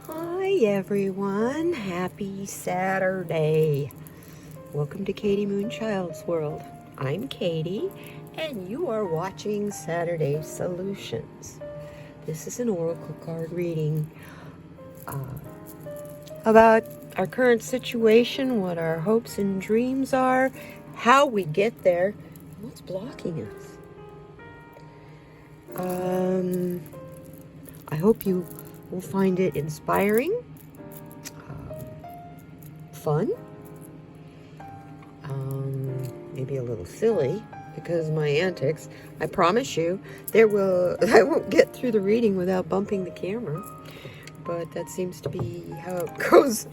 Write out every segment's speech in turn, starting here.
Hi everyone, happy Saturday. Welcome to kdmoonchild's world. I'm Katie and you are watching Saturday Solutions. This is an oracle card reading about our current situation, what our hopes and dreams are, how we get there, and what's blocking us. I hope you will find it inspiring, fun, maybe a little silly because my antics. I promise you I won't get through the reading without bumping the camera, but that seems to be how it goes.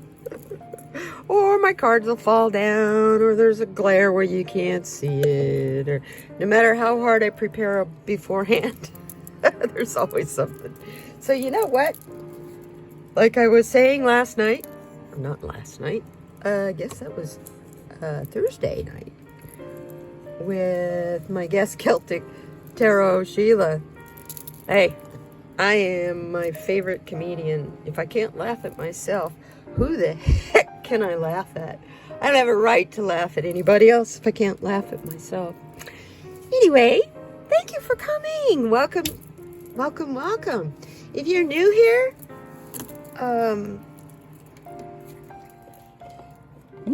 Or my cards will fall down, or there's a glare where you can't see it, or no matter how hard I prepare beforehand, there's always something. So you know what? Like I was saying last night, or not last night, I guess that was Thursday night, with my guest Celtic Tarot, Sheila. Hey, I am my favorite comedian. If I can't laugh at myself, who the heck can I laugh at? I don't have a right to laugh at anybody else if I can't laugh at myself. Anyway, thank you for coming. Welcome, welcome, welcome. If you're new here,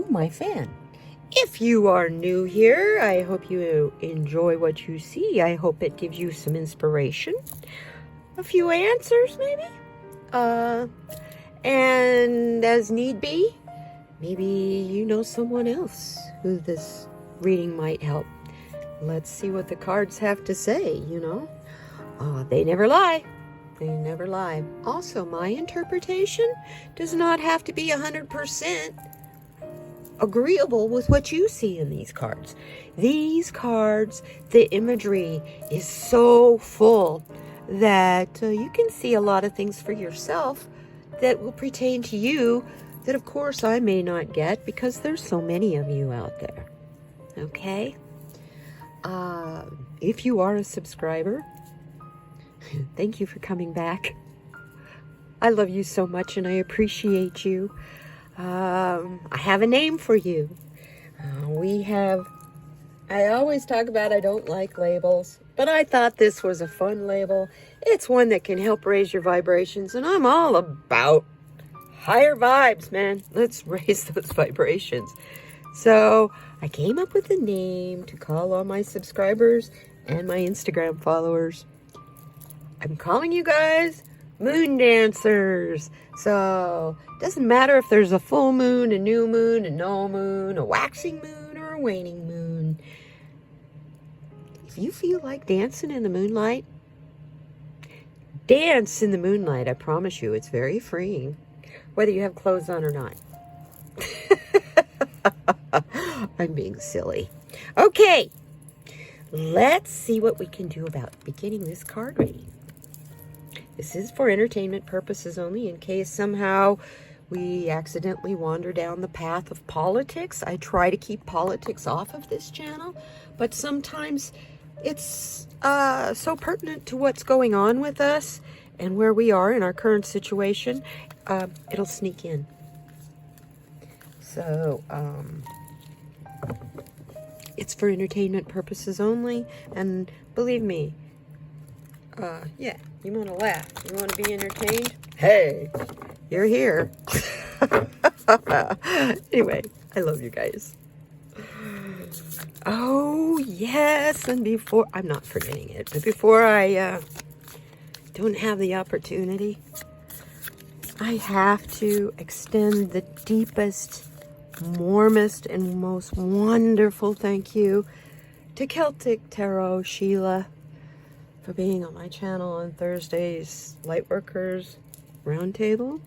my fan. If you are new here, I hope you enjoy what you see. I hope it gives you some inspiration, a few answers maybe, and as need be, maybe you know someone else who this reading might help. Let's see what the cards have to say, you know. They never lie. They never lie. Also, my interpretation does not have to be 100% agreeable with what you see in these cards. These cards, the imagery is so full that you can see a lot of things for yourself that will pertain to you that, of course, I may not get because there's so many of you out there. Okay? If you are a subscriber, thank you for coming back. I love you so much and I appreciate you. I have a name for you. I always talk about I don't like labels, but I thought this was a fun label. It's one that can help raise your vibrations, and I'm all about higher vibes, man. Let's raise those vibrations. So I came up with a name to call all my subscribers and my Instagram followers. I'm calling you guys moon dancers. So it doesn't matter if there's a full moon, a new moon, a no moon, a waxing moon, or a waning moon. If you feel like dancing in the moonlight, dance in the moonlight. I promise you, it's very freeing, whether you have clothes on or not. I'm being silly. Okay, let's see what we can do about beginning this card reading. This is for entertainment purposes only. In case somehow we accidentally wander down the path of politics, I try to keep politics off of this channel, but sometimes it's so pertinent to what's going on with us and where we are in our current situation, it'll sneak in. So, it's for entertainment purposes only, and believe me, yeah, you want to laugh, you want to be entertained, hey, you're here. Anyway, I love you guys. Oh, yes, and before, I'm not forgetting it, but before I don't have the opportunity, I have to extend the deepest, warmest, and most wonderful thank you to Celtic Tarot Sheila for being on my channel on Thursday's Lightworkers Roundtable.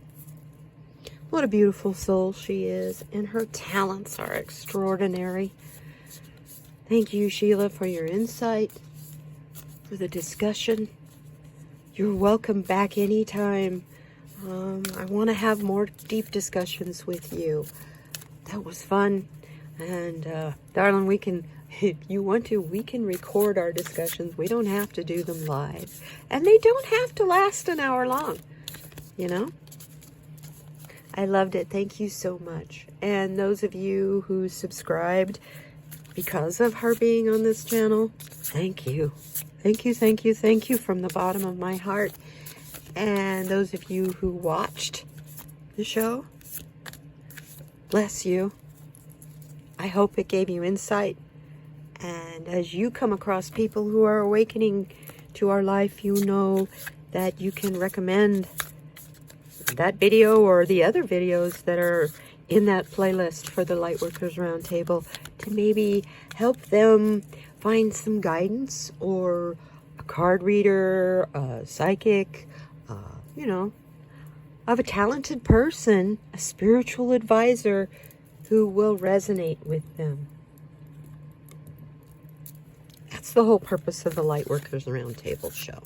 What a beautiful soul she is, and her talents are extraordinary. Thank you, Sheila, for your insight, for the discussion. You're welcome back anytime. I want to have more deep discussions with you. That was fun. And, darling, we can, if you want to, we can record our discussions. We don't have to do them live. And they don't have to last an hour long, you know? I loved it. Thank you so much. And those of you who subscribed because of her being on this channel, thank you. Thank you, thank you, thank you from the bottom of my heart. And those of you who watched the show, bless you. I hope it gave you insight. And as you come across people who are awakening to our life, you know that you can recommend that video or the other videos that are in that playlist for the Lightworkers Roundtable to maybe help them find some guidance, or a card reader, a psychic, you know, of a talented person, a spiritual advisor who will resonate with them. That's the whole purpose of the Lightworkers Roundtable show.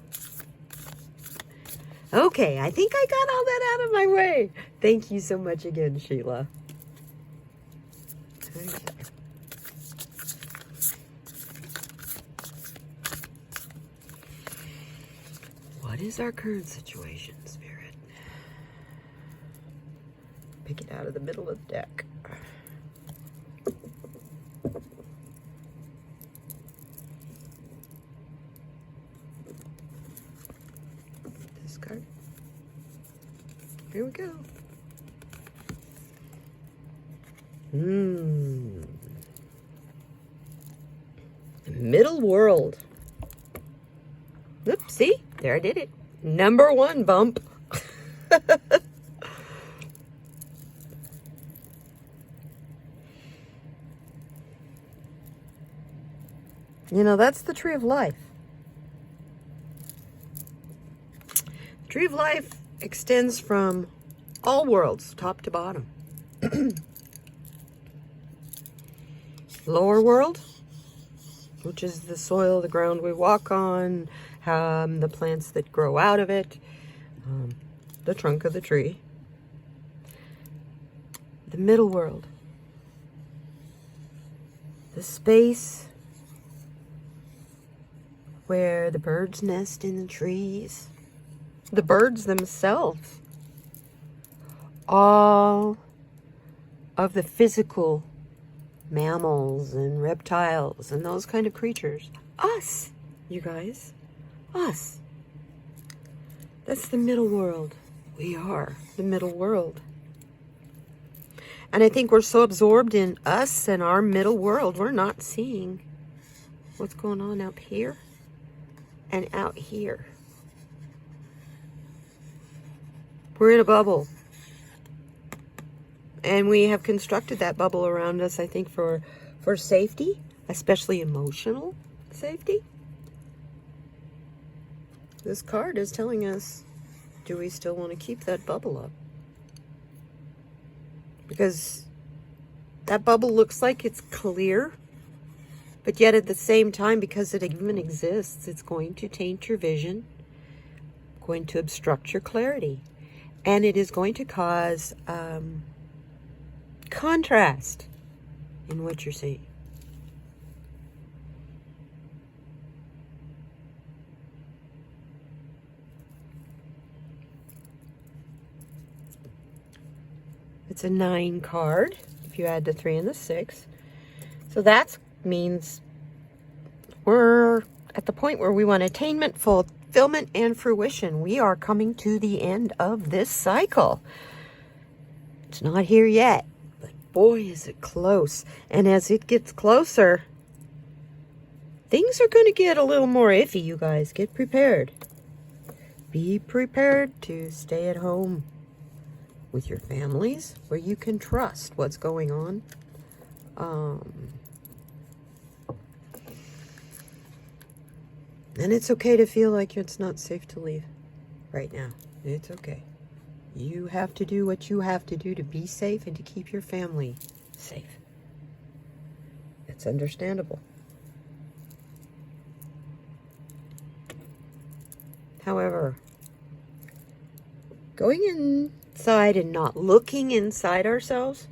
Okay, I think I got all that out of my way. Thank you so much again, Sheila. Okay. What is our current situation, Spirit? Pick it out of the middle of the deck. This card. Here we go. Middle world. Oops, see? There, I did it. Number one bump. You know, that's the tree of life. The tree of life extends from all worlds, top to bottom. Lower world, which is the soil, the ground we walk on, the plants that grow out of it, the trunk of the tree. The middle world, the space where the birds nest in the trees, the birds themselves, all of the physical mammals and reptiles and those kind of creatures. Us, you guys. Us. That's the middle world. We are the middle world. And I think we're so absorbed in us and our middle world, we're not seeing what's going on up here and out here. We're in a bubble. And we have constructed that bubble around us, I think, for safety, especially emotional safety. This card is telling us, do we still want to keep that bubble up? Because that bubble looks like it's clear, but yet at the same time, because it even exists, it's going to taint your vision, going to obstruct your clarity, and it is going to cause contrast in what you're seeing. It's a 9 card if you add the 3 and the 6. So that means we're at the point where we want attainment, fulfillment, and fruition. We are coming to the end of this cycle. It's not here yet, but boy, is it close. And as it gets closer, things are going to get a little more iffy, you guys. Get prepared. Be prepared to stay at home with your families where you can trust what's going on. And it's okay to feel like it's not safe to leave right now. It's okay. You have to do what you have to do to be safe and to keep your family safe. It's understandable. However, going inside and not looking inside ourselves,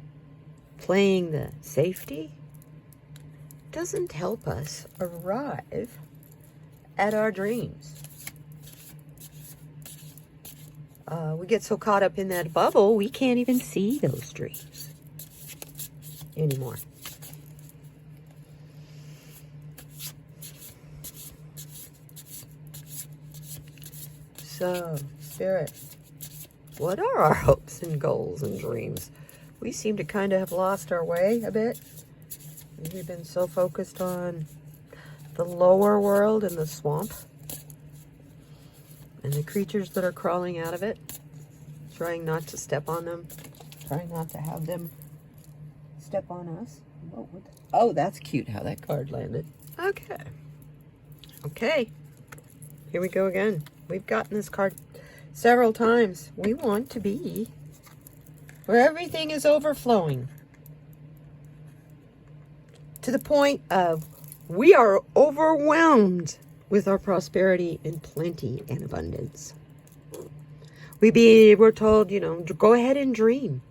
playing the safety, doesn't help us arrive at our dreams. we get so caught up in that bubble, we can't even see those dreams anymore. So, Spirit, what are our hopes and goals and dreams? We seem to kind of have lost our way a bit. We've been so focused on the lower world and the swamp and the creatures that are crawling out of it, trying not to step on them, trying not to have them step on us. Oh, that's cute how that card landed. Okay. Okay. Here we go again. We've gotten this card several times. We want to be where everything is overflowing to the point of we are overwhelmed with our prosperity and plenty and abundance. We're told, go ahead and dream,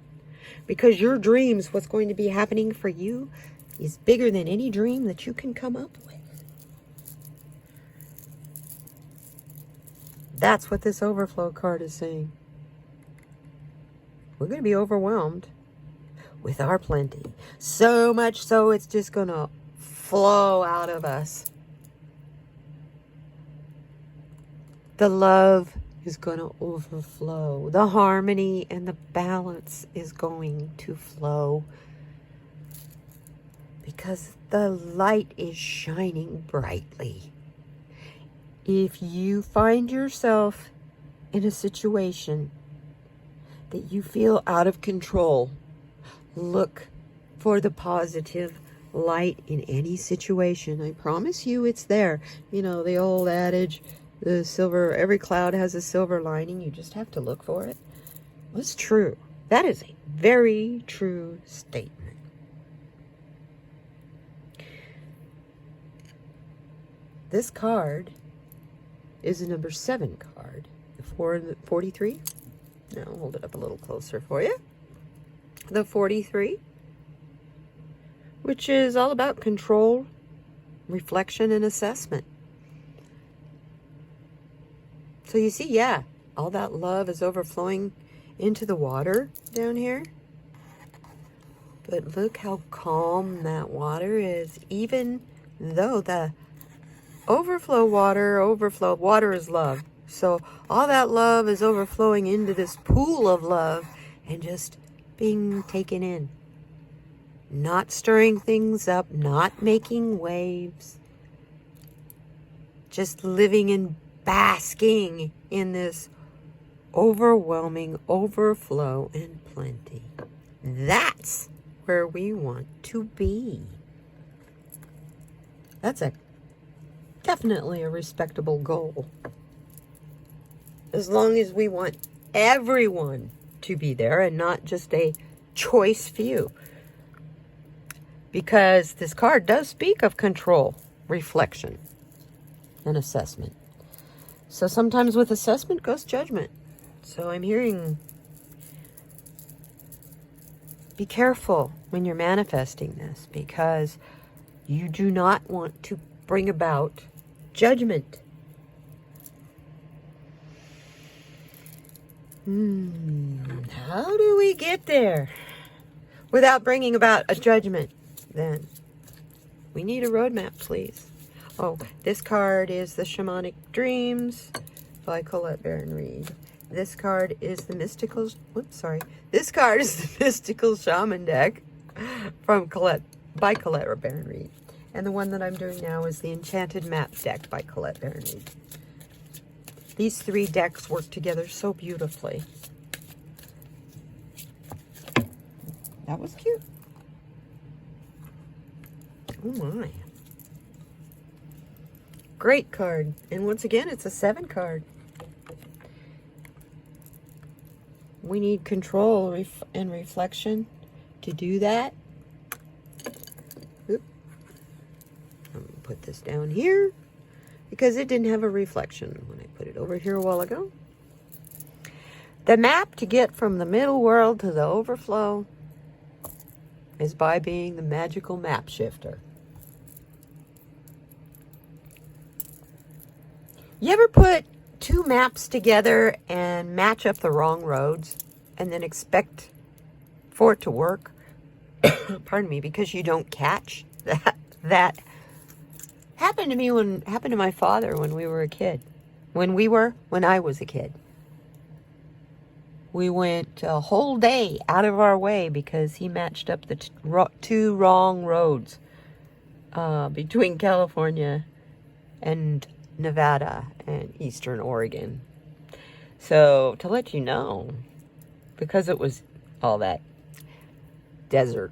because your dreams, what's going to be happening for you, is bigger than any dream that you can come up with. That's what this overflow card is saying. We're going to be overwhelmed with our plenty. So much so it's just going to flow out of us. The love is going to overflow. The harmony and the balance is going to flow. Because the light is shining brightly. If you find yourself in a situation that you feel out of control, look for the positive light in any situation. I promise you it's there. The old adage, every cloud has a silver lining. You just have to look for it. Well, it's true. That is a very true statement. This card is a number 7 card. 43? Now, I'll hold it up a little closer for you. The 43, which is all about control, reflection, and assessment. So you see, yeah, all that love is overflowing into the water down here. But look how calm that water is, even though the water is love. So all that love is overflowing into this pool of love and just being taken in. Not stirring things up, not making waves. Just living and basking in this overwhelming overflow and plenty. That's where we want to be. That's definitely a respectable goal. As long as we want everyone to be there and not just a choice few. Because this card does speak of control, reflection, and assessment. So sometimes with assessment goes judgment. So I'm hearing, be careful when you're manifesting this, because you do not want to bring about judgment. How do we get there without bringing about a judgment? Then we need a roadmap, please. Oh, this card is the Shamanic Dreams by Colette Baron Reed. This card is the Mystical. This card is the Mystical Shaman deck by Colette Baron Reed. And the one that I'm doing now is the Enchanted Map deck by Colette Baron Reed. These 3 decks work together so beautifully. That was cute. Oh my. Great card. And once again, it's a 7 card. We need control and reflection to do that. Oop. I'm going to put this down here because it didn't have a reflection when I put it over here a while ago. The map to get from the middle world to the overflow is by being the magical map shifter. You ever put two maps together and match up the wrong roads and then expect for it to work, pardon me, because you don't catch that happened to my father when we were a kid. When I was a kid. We went a whole day out of our way because he matched up the two wrong roads between California and Nevada and Eastern Oregon. So, to let you know, because it was all that desert,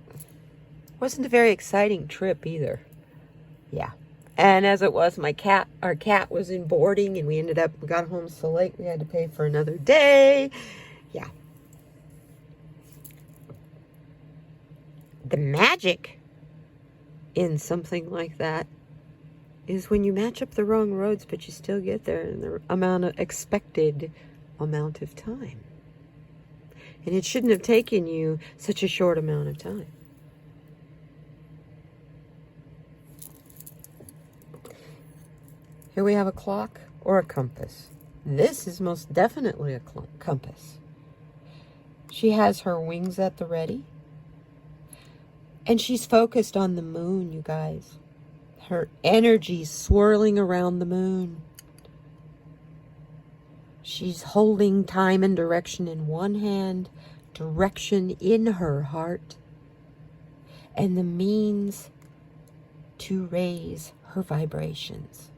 wasn't a very exciting trip either. Yeah. And as it was, our cat was in boarding, and we got home so late we had to pay for another day. Yeah. The magic in something like that is when you match up the wrong roads, but you still get there in the expected amount of time. And it shouldn't have taken you such a short amount of time. Here we have a clock or a compass. This is most definitely a compass. She has her wings at the ready. And she's focused on the moon, you guys. Her energy swirling around the moon. She's holding time and direction in one hand, direction in her heart, and the means to raise her vibrations.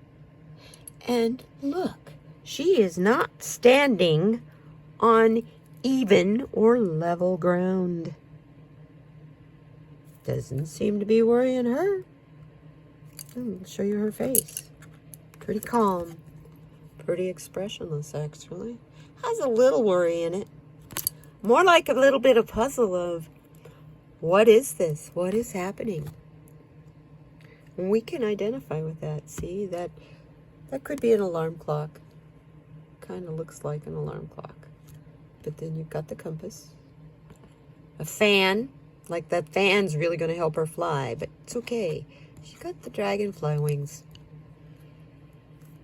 And look, she is not standing on even or level ground. Doesn't seem to be worrying her. I'll show you her face. Pretty calm. Pretty expressionless, actually. Has a little worry in it. More like a little bit of puzzle of, what is this? What is happening? And we can identify with that. See, that could be an alarm clock. Kind of looks like an alarm clock. But then you've got the compass. A fan. Like that fan's really going to help her fly. But it's okay. She's got the dragonfly wings.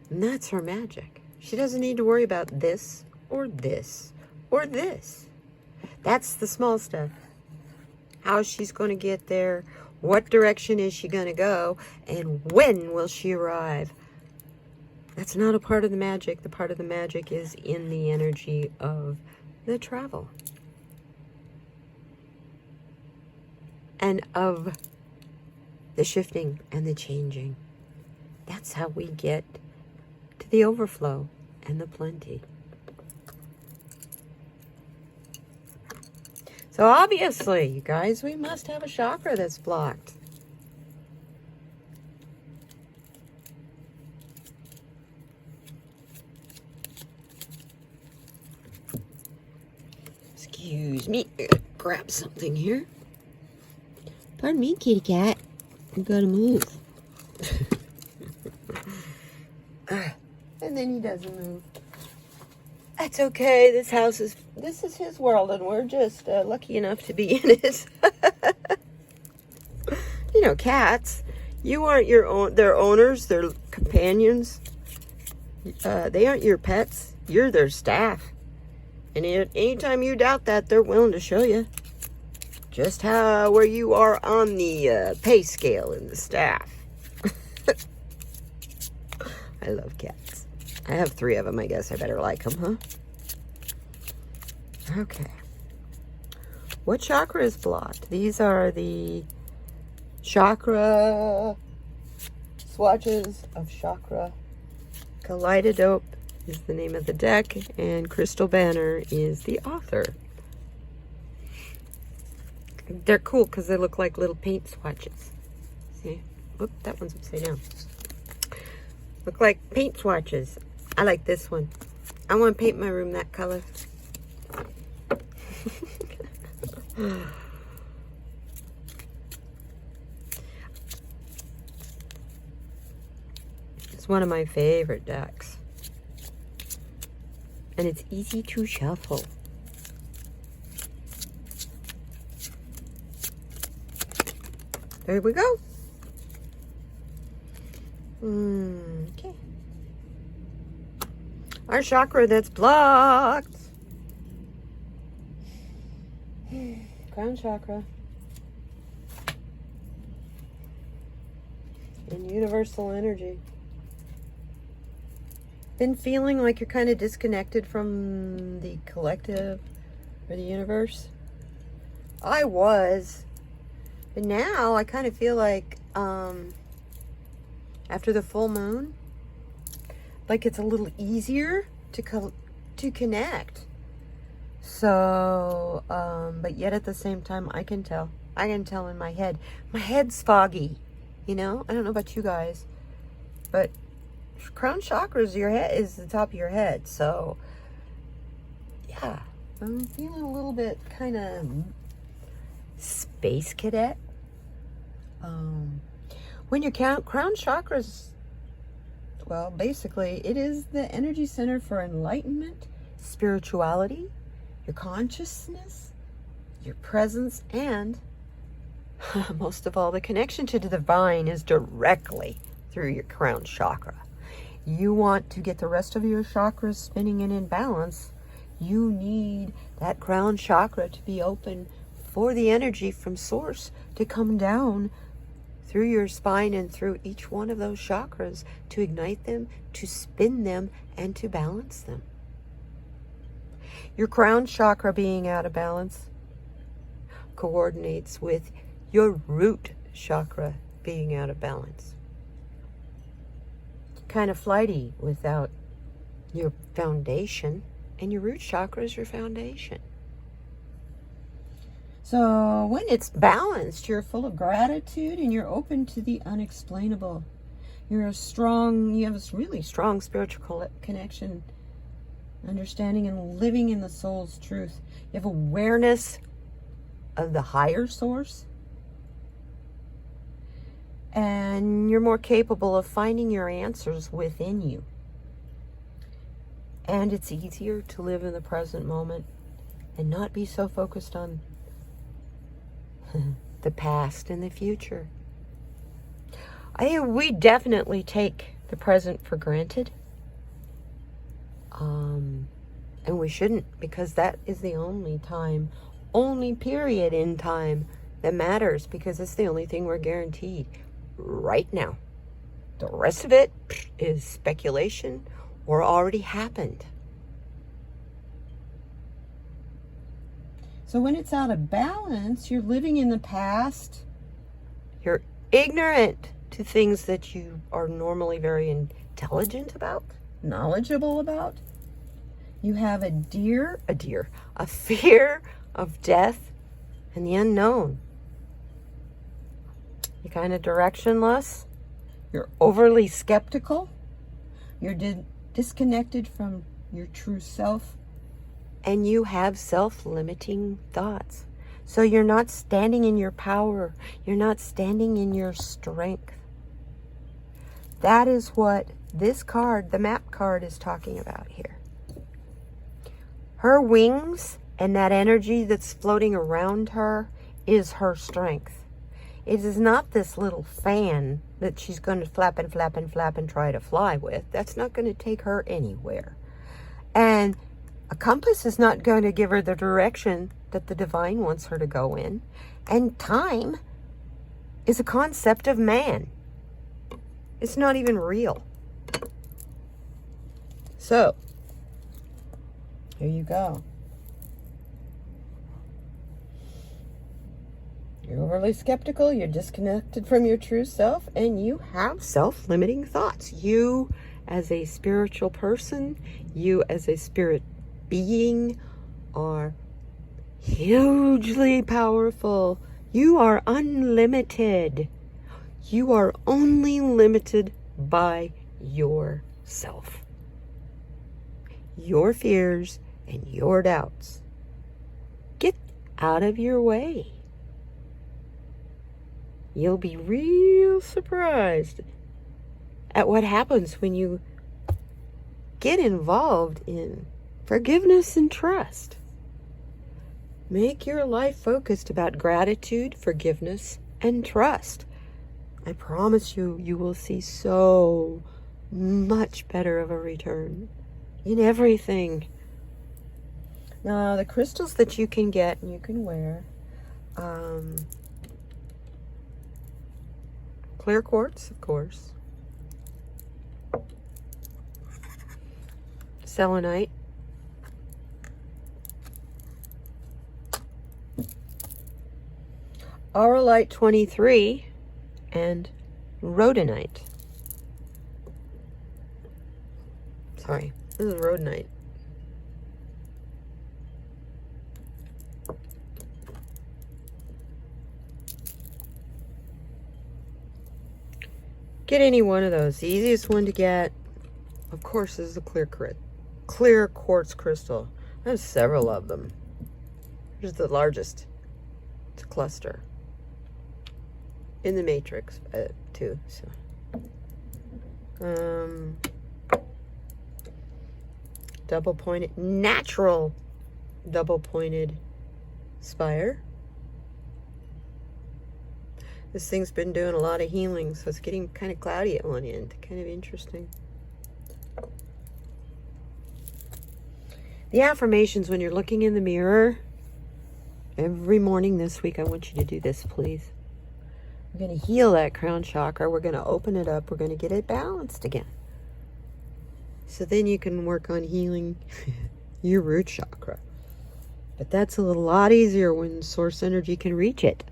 And that's her magic. She doesn't need to worry about this or this or this. That's the small stuff. How she's going to get there. What direction is she going to go? And when will she arrive? That's not a part of the magic. The part of the magic is in the energy of the travel. And of the shifting and the changing. That's how we get to the overflow and the plenty. So obviously, you guys, we must have a chakra that's blocked. Excuse me, grab something here. Pardon me, kitty cat. You gotta move. And then he doesn't move. That's okay. This is his world, and we're just lucky enough to be in it. You know, cats. You aren't their owners, their companions. They aren't your pets. You're their staff. And anytime you doubt that, they're willing to show you just where you are on the pay scale in the staff. I love cats. I have 3 of them. I guess I better like them, huh? Okay. What chakra is blocked? These are the chakra swatches of chakra. Kaleidodope is the name of the deck, and Crystal Banner is the author. They're cool because they look like little paint swatches. See? Oop, that one's upside down. Look like paint swatches. I like this one. I want to paint my room that color. It's one of my favorite decks. And it's easy to shuffle. There we go. Okay. our chakra that's blocked. Crown chakra. And universal energy. Been feeling like you're kind of disconnected from the collective or the universe? I was. But now I kind of feel like after the full moon, like it's a little easier to connect. So, but yet at the same time, I can tell in my head. My head's foggy, you know? I don't know about you guys, but crown chakra is your head, is the top of your head. So, yeah, I'm feeling a little bit kind of space cadet. When your crown chakras, well, basically, it is the energy center for enlightenment, spirituality, your consciousness, your presence, and most of all, the connection to the divine is directly through your crown chakra. You want to get the rest of your chakras spinning and in balance, you need that crown chakra to be open for the energy from source to come down through your spine and through each one of those chakras to ignite them, to spin them, and to balance them. Your crown chakra being out of balance coordinates with your root chakra being out of balance. Kind of flighty without your foundation, and your root chakra is your foundation. So when it's balanced, you're full of gratitude and you're open to the unexplainable. You have a really strong spiritual connection, understanding and living in the soul's truth. You have awareness of the higher source, and you're more capable of finding your answers within you. And it's easier to live in the present moment and not be so focused on the past and the future. We definitely take the present for granted. And we shouldn't, because that is the only period in time that matters, because it's the only thing we're guaranteed right now. The rest of it is speculation or already happened. So when it's out of balance, you're living in the past. You're ignorant to things that you are normally very intelligent about, knowledgeable about. You have a fear of death and the unknown. You're kind of directionless. You're overly skeptical. You're disconnected from your true self. And you have self-limiting thoughts. So you're not standing in your power. You're not standing in your strength. That is what this card, the map card, is talking about here. Her wings and that energy that's floating around her is her strength. It is not this little fan that she's going to flap and flap and flap and try to fly with. That's not going to take her anywhere. And a compass is not going to give her the direction that the divine wants her to go in. And time is a concept of man. It's not even real. So, here you go. You're overly skeptical, you're disconnected from your true self, and you have self-limiting thoughts. You as a spiritual person, you as a spirit being are hugely powerful. You are unlimited. You are only limited by yourself, your fears, and your doubts. Get out of your way. You'll be real surprised at what happens when you get involved in forgiveness and trust. Make your life focused about gratitude, forgiveness, and trust. I promise you, you will see so much better of a return. in everything. Now, the crystals that you can get and you can wear, clear quartz, of course, selenite, auralite 23, and rhodonite. Sorry, this is rhodonite. Get any one of those. The easiest one to get, of course, is the clear quartz crystal. I have several of them. Here's the largest. It's a cluster in the matrix too. So, double pointed, natural double pointed spire. This thing's been doing a lot of healing, so it's getting kind of cloudy at one end. Kind of interesting. The affirmations, when you're looking in the mirror, every morning this week, I want you to do this, please. We're going to heal that crown chakra. We're going to open it up. We're going to get it balanced again. So then you can work on healing your root chakra. But that's a lot easier when source energy can reach it.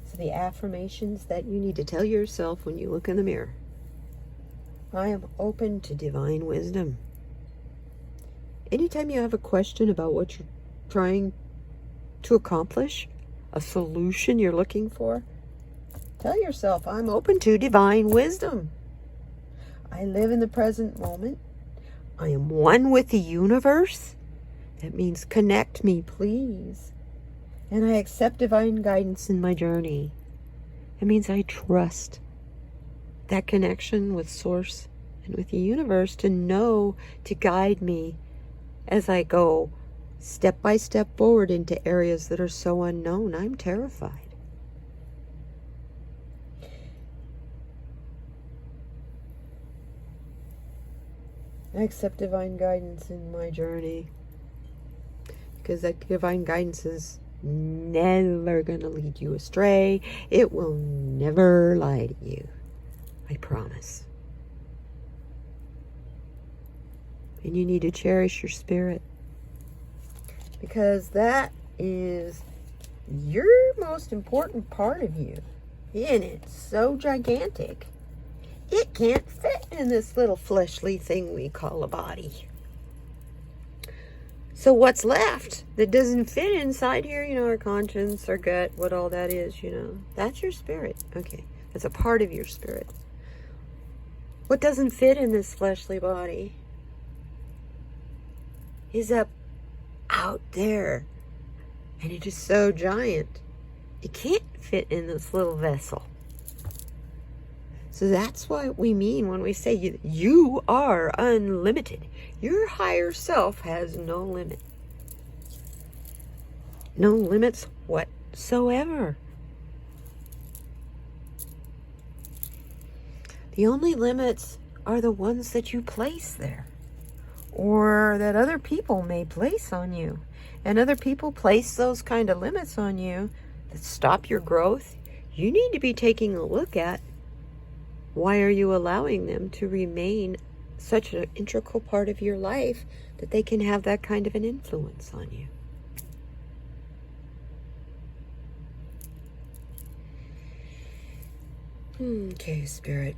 So the affirmations that you need to tell yourself when you look in the mirror. I am open to divine wisdom. Anytime you have a question about what you're trying to accomplish, a solution you're looking for, tell yourself, I'm open to divine wisdom. I live in the present moment. I am one with the universe. That means connect me, please. And I accept divine guidance in my journey. It means I trust that connection with Source and with the universe to know, to guide me as I go step by step forward into areas that are so unknown. I'm terrified. I accept divine guidance in my journey, because that divine guidance is never going to lead you astray. It will never lie to you. I promise. And you need to cherish your spirit, because that is your most important part of you. And it's so gigantic. It can't fit in this little fleshly thing we call a body. So what's left that doesn't fit inside here, our conscience, our gut, what all that is, that's your spirit. Okay, that's a part of your spirit. What doesn't fit in this fleshly body is up out there. And it is so giant, it can't fit in this little vessel. So that's what we mean when we say you are unlimited. Your higher self has no limit. No limits whatsoever. The only limits are the ones that you place there, or that other people may place on you. And other people place those kind of limits on you that stop your growth. You need to be taking a look at, why are you allowing them to remain such an integral part of your life that they can have that kind of an influence on you? Okay, Spirit.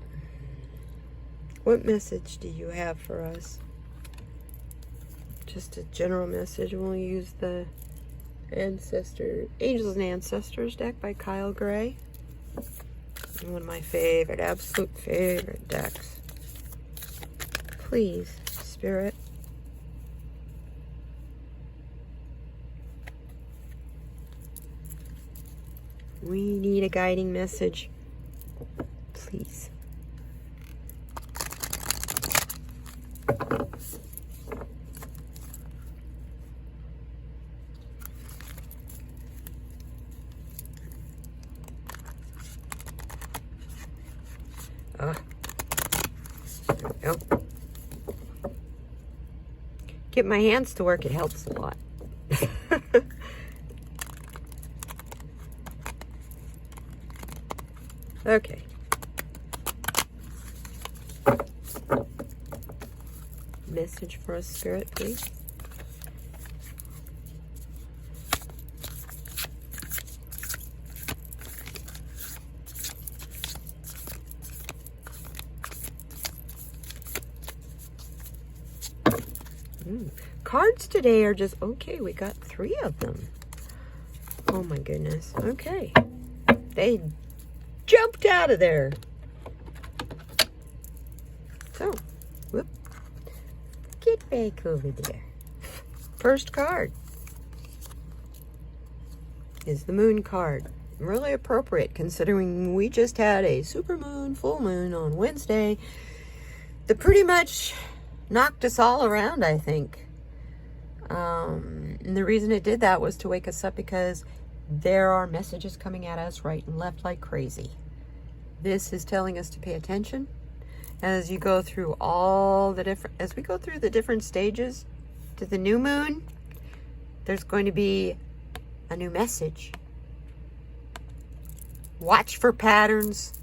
What message do you have for us? Just a general message. We'll use the Angels and Ancestors deck by Kyle Gray. One of my absolute favorite decks. Please, Spirit. We need a guiding message. Please. There we go. get my hands to work, it helps a lot. Okay. Message for us, Spirit, please. Cards today are just, okay, we got 3 of them. Oh my goodness. Okay. They jumped out of there. So, whoop. Get back over there. First card is the moon card. Really appropriate considering we just had a super moon, full moon on Wednesday that pretty much knocked us all around, I think. And the reason it did that was to wake us up, because there are messages coming at us right and left like crazy. This is telling us to pay attention as you go through as we go through the different stages to the new moon. There's going to be a new message. Watch for patterns.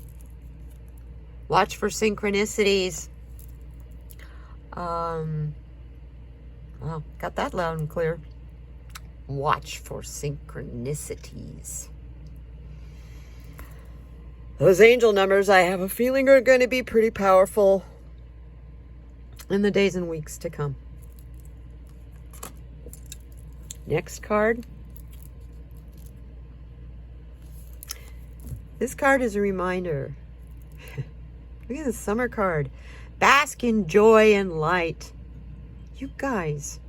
Watch for synchronicities. Well, got that loud and clear. Watch for synchronicities. Those angel numbers, I have a feeling, are going to be pretty powerful in the days and weeks to come. Next card. This card is a reminder. Look at the summer card. Bask in joy and light. You guys,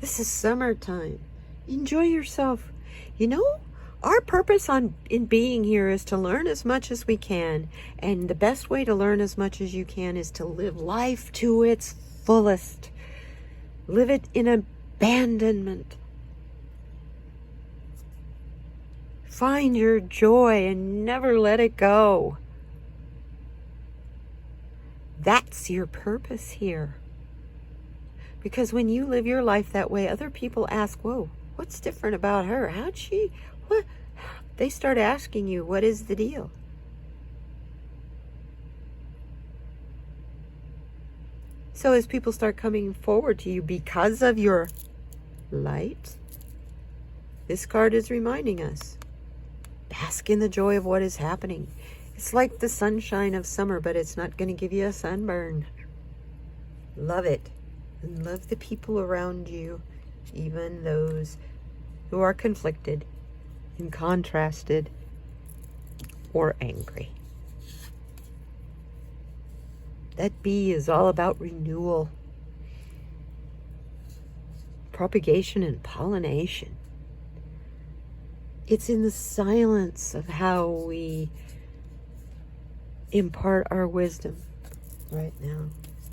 this is summertime. Enjoy yourself. You know, our purpose in being here is to learn as much as we can. And the best way to learn as much as you can is to live life to its fullest. Live it in abandonment. Find your joy and never let it go. That's your purpose here. Because when you live your life that way, other people ask, whoa, what's different about her? How'd she, what? They start asking you, what is the deal? So as people start coming forward to you because of your light, this card is reminding us, bask in the joy of what is happening. It's like the sunshine of summer, but it's not going to give you a sunburn. Love it. And love the people around you, even those who are conflicted and contrasted or angry. That bee is all about renewal, propagation, and pollination. It's in the silence of how we impart our wisdom right now.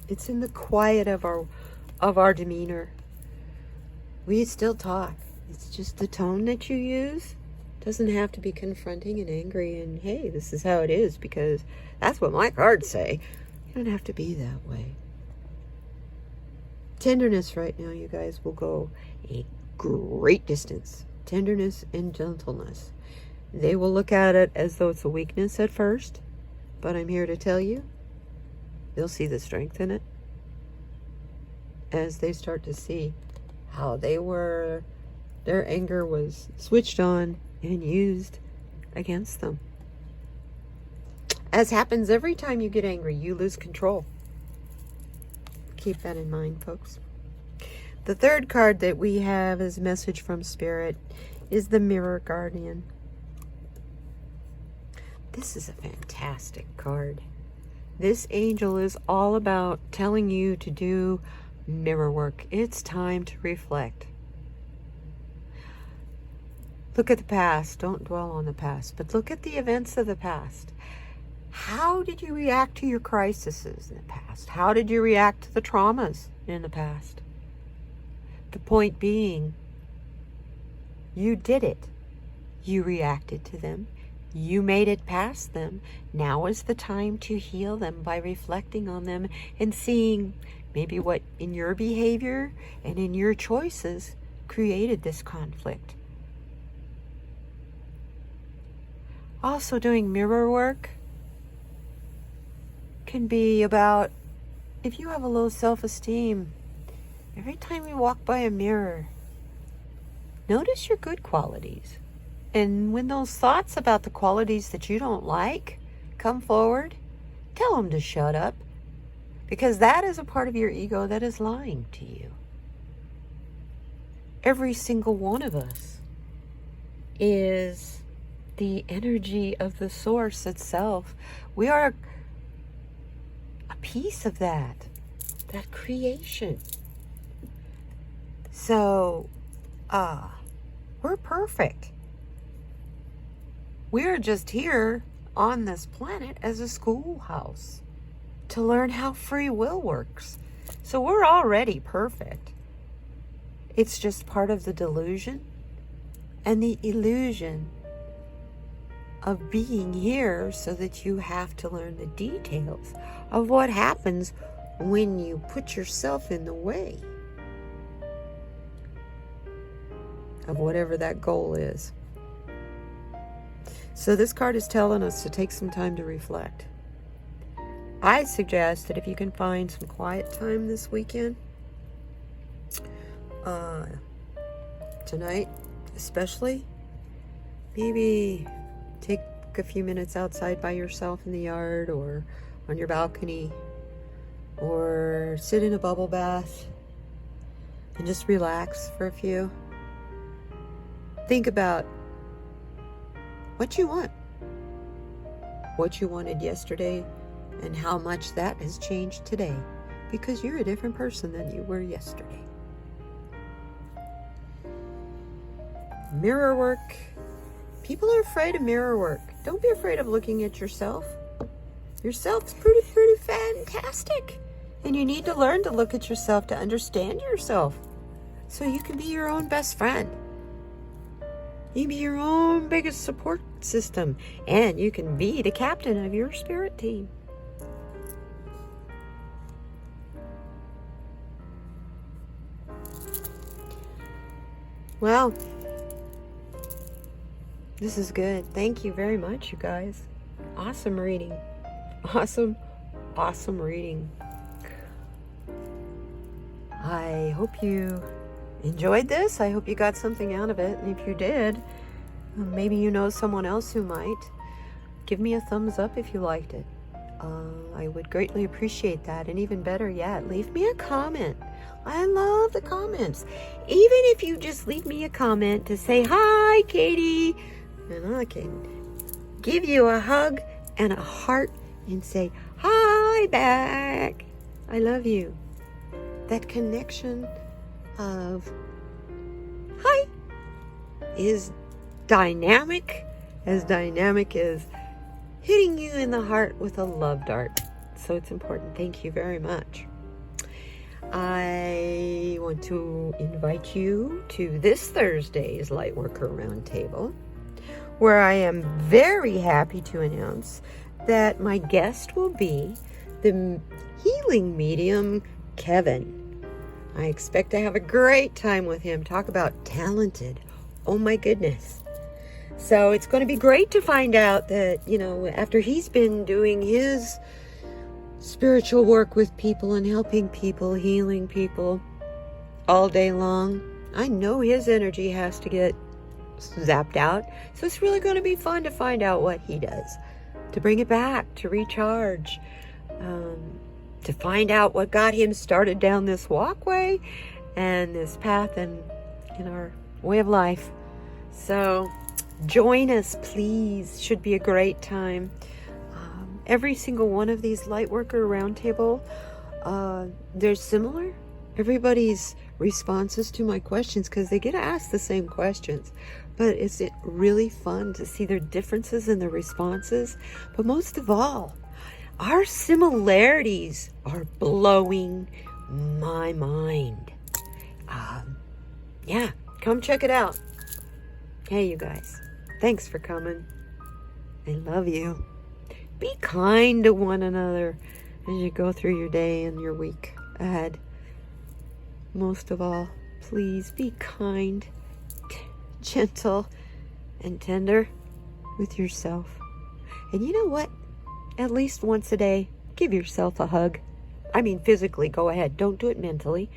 It's in the quiet of our demeanor. We still talk. It's just the tone that you use doesn't have to be confronting and angry and, hey, this is how it is because that's what my cards say. You don't have to be that way. Tenderness right now, you guys, will go a great distance. Tenderness and gentleness. They will look at it as though it's a weakness at first. But I'm here to tell you, they'll see the strength in it as they start to see how their anger was switched on and used against them. As happens every time you get angry, you lose control. Keep that in mind, folks. The third card that we have as a message from Spirit is the Mirror Guardian. This is a fantastic card. This angel is all about telling you to do mirror work. It's time to reflect. Look at the past. Don't dwell on the past, but look at the events of the past. How did you react to your crises in the past? How did you react to the traumas in the past? The point being, you did it. You reacted to them. You made it past them. Now is the time to heal them by reflecting on them and seeing Maybe what in your behavior and in your choices created this conflict. Also, doing mirror work can be about, if you have a low self-esteem, every time you walk by a mirror, notice your good qualities. And when those thoughts about the qualities that you don't like come forward, tell them to shut up. Because that is a part of your ego that is lying to you. Every single one of us is the energy of the source itself. We are a piece of that creation. So, we're perfect. We're just here on this planet as a schoolhouse to learn how free will works. So we're already perfect. It's just part of the delusion and the illusion of being here so that you have to learn the details of what happens when you put yourself in the way of whatever that goal is. So this card is telling us to take some time to reflect. I suggest that if you can find some quiet time this weekend, tonight especially, maybe take a few minutes outside by yourself in the yard or on your balcony, or sit in a bubble bath and just relax for a few. Think about what you want, what you wanted yesterday, and how much that has changed today, because you're a different person than you were yesterday. Mirror work. People are afraid of mirror work. Don't be afraid of looking at yourself. Yourself's pretty fantastic. And you need to learn to look at yourself to understand yourself, so you can be your own best friend. You can be your own biggest support system, and you can be the captain of your spirit team. Well, this is good. Thank you very much, you guys. Awesome reading. Awesome reading. I hope you enjoyed this. I hope you got something out of it. And if you did, maybe you know someone else who might. Give me a thumbs up if you liked it. I would greatly appreciate that. And even better yet, leave me a comment. I love the comments. Even if you just leave me a comment to say, "Hi, Katie," and I can give you a hug and a heart and say, "Hi back. I love you." That connection of hi is dynamic as hitting you in the heart with a love dart. So it's important. Thank you very much. I want to invite you to this Thursday's Lightworker Roundtable, where I am very happy to announce that my guest will be the healing medium, Kevin. I expect to have a great time with him. Talk about talented. Oh my goodness. So it's going to be great to find out that, after he's been doing his spiritual work with people and helping people, healing people all day long, I know his energy has to get zapped out. So it's really going to be fun to find out what he does, to bring it back, to recharge, to find out what got him started down this walkway and this path in our way of life. So join us, please. Should be a great time. Every single one of these Lightworker Roundtable, they're similar. Everybody's responses to my questions, because they get asked the same questions, but it's really fun to see their differences in the responses. But most of all, our similarities are blowing my mind. Yeah, come check it out. Hey, you guys, thanks for coming. I love you. Be kind to one another as you go through your day and your week And most of all, please be kind, gentle, and tender with yourself. And you know what? At least once a day, give yourself a hug. I mean, physically, go ahead. Don't do it mentally.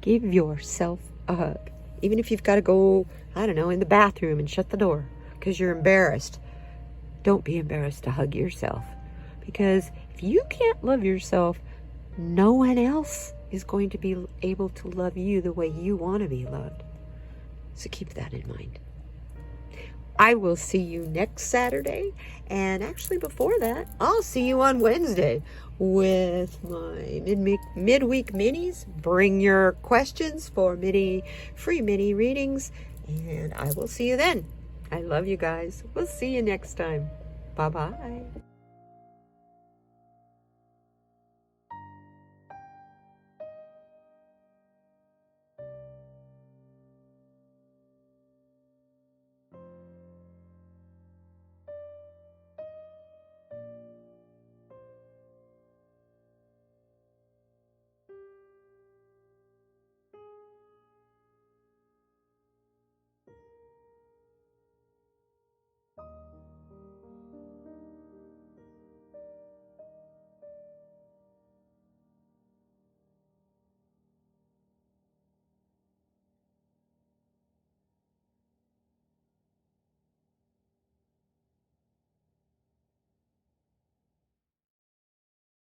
Give yourself a hug. Even if you've got to go, I don't know, in the bathroom and shut the door because you're embarrassed. Don't be embarrassed to hug yourself. Because if you can't love yourself, no one else is going to be able to love you the way you want to be loved. So keep that in mind. I will see you next Saturday. And actually before that, I'll see you on Wednesday with my midweek minis. Bring your questions for free mini readings. And I will see you then. I love you guys. We'll see you next time. Bye-bye.